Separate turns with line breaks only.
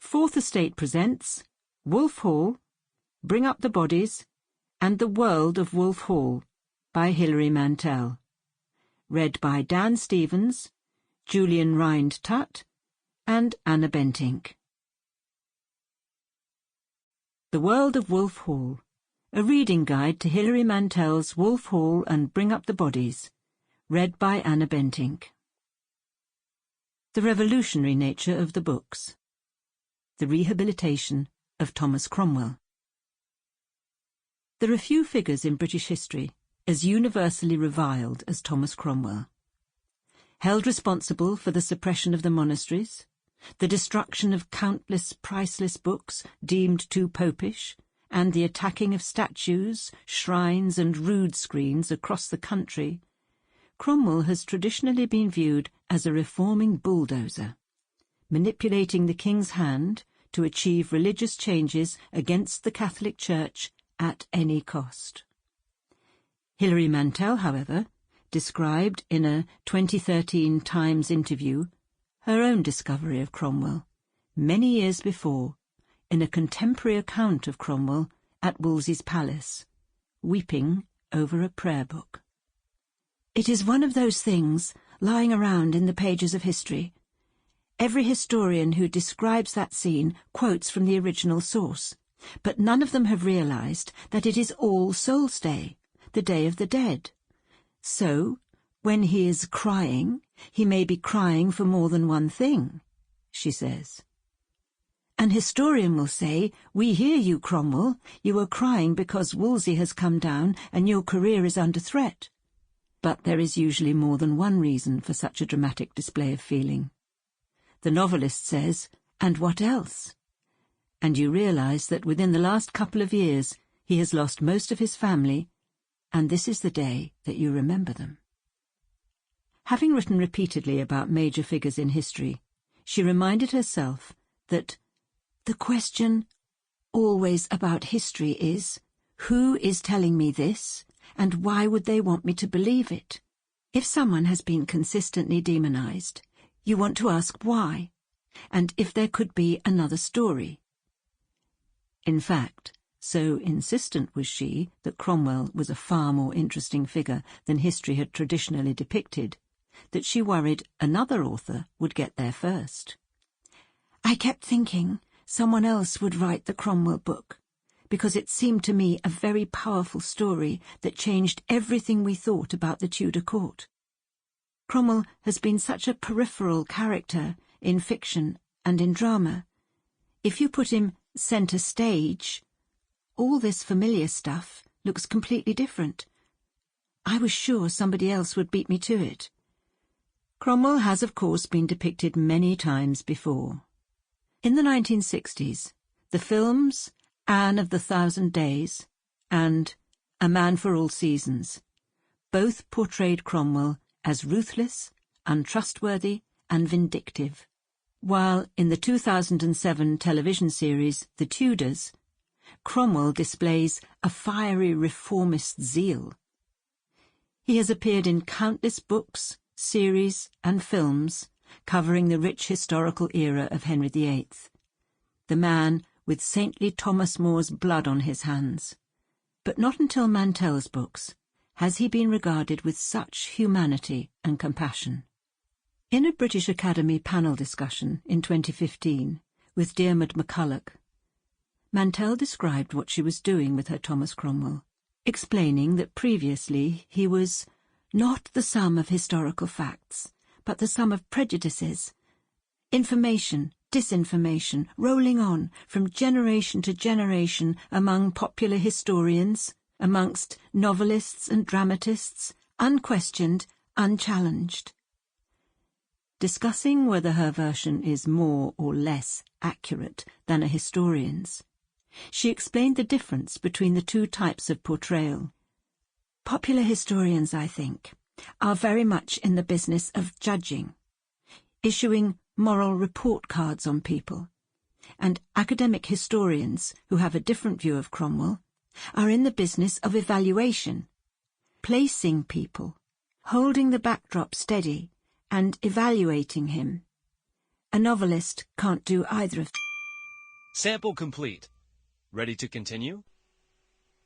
Fourth Estate presents Wolf Hall, Bring Up the Bodies, and The World of Wolf Hall by Hilary Mantel. Read by Dan Stevens, Julian Rhind-Tutt, and Anna Bentinck. The World of Wolf Hall, a reading guide to Hilary Mantel's Wolf Hall and Bring Up the Bodies, read by Anna Bentinck. The revolutionary nature of the books. The rehabilitation of Thomas Cromwell. There are few figures in British history as universally reviled as Thomas Cromwell. Held responsible for the suppression of the monasteries, the destruction of countless priceless books deemed too popish, and the attacking of statues, shrines and rood screens across the country, Cromwell has traditionally been viewed as a reforming bulldozer, manipulating the king's hand to achieve religious changes against the Catholic Church at any cost. Hilary Mantel, however, described in a 2013 Times interview her own discovery of Cromwell, many years before, in a contemporary account of Cromwell at Wolsey's palace, weeping over a prayer book. It is one of those things lying around in the pages of history. Every historian who describes that scene quotes from the original source, but none of them have realized that it is All Souls' Day, the Day of the Dead. So, when he is crying, he may be crying for more than one thing, she says. An historian will say, "We hear you, Cromwell. You are crying because Wolsey has come down and your career is under threat." But there is usually more than one reason for such a dramatic display of feeling. The novelist says, "And what else?" And you realize that within the last couple of years he has lost most of his family, and this is the day that you remember them. Having written repeatedly about major figures in history, she reminded herself that the question always about history is, who is telling me this, and why would they want me to believe it? If someone has been consistently demonized, you want to ask why, and if there could be another story. In fact, so insistent was she that Cromwell was a far more interesting figure than history had traditionally depicted, that she worried another author would get there first. "I kept thinking someone else would write the Cromwell book, because it seemed to me a very powerful story that changed everything we thought about the Tudor court. Cromwell has been such a peripheral character in fiction and in drama. If you put him centre stage, all this familiar stuff looks completely different. I was sure somebody else would beat me to it." Cromwell has, of course, been depicted many times before. In the 1960s, the films Anne of the Thousand Days and A Man for All Seasons both portrayed Cromwell as ruthless, untrustworthy, and vindictive, while in the 2007 television series The Tudors, Cromwell displays a fiery reformist zeal. He has appeared in countless books, series, and films covering the rich historical era of Henry VIII, the man with saintly Thomas More's blood on his hands. But not until Mantel's books has he been regarded with such humanity and compassion. In a British Academy panel discussion in 2015 with Diarmaid MacCulloch, Mantel described what she was doing with her Thomas Cromwell, explaining that previously he was not the sum of historical facts, but the sum of prejudices, information, disinformation, rolling on from generation to generation among popular historians, amongst novelists and dramatists, unquestioned, unchallenged. Discussing whether her version is more or less accurate than a historian's, she explained the difference between the two types of portrayal. Popular historians, I think, are very much in the business of judging, issuing moral report cards on people, and academic historians who have a different view of Cromwell are in the business of evaluation, placing people, holding the backdrop steady, and evaluating him. A novelist can't do either of them.
Sample complete. Ready to continue?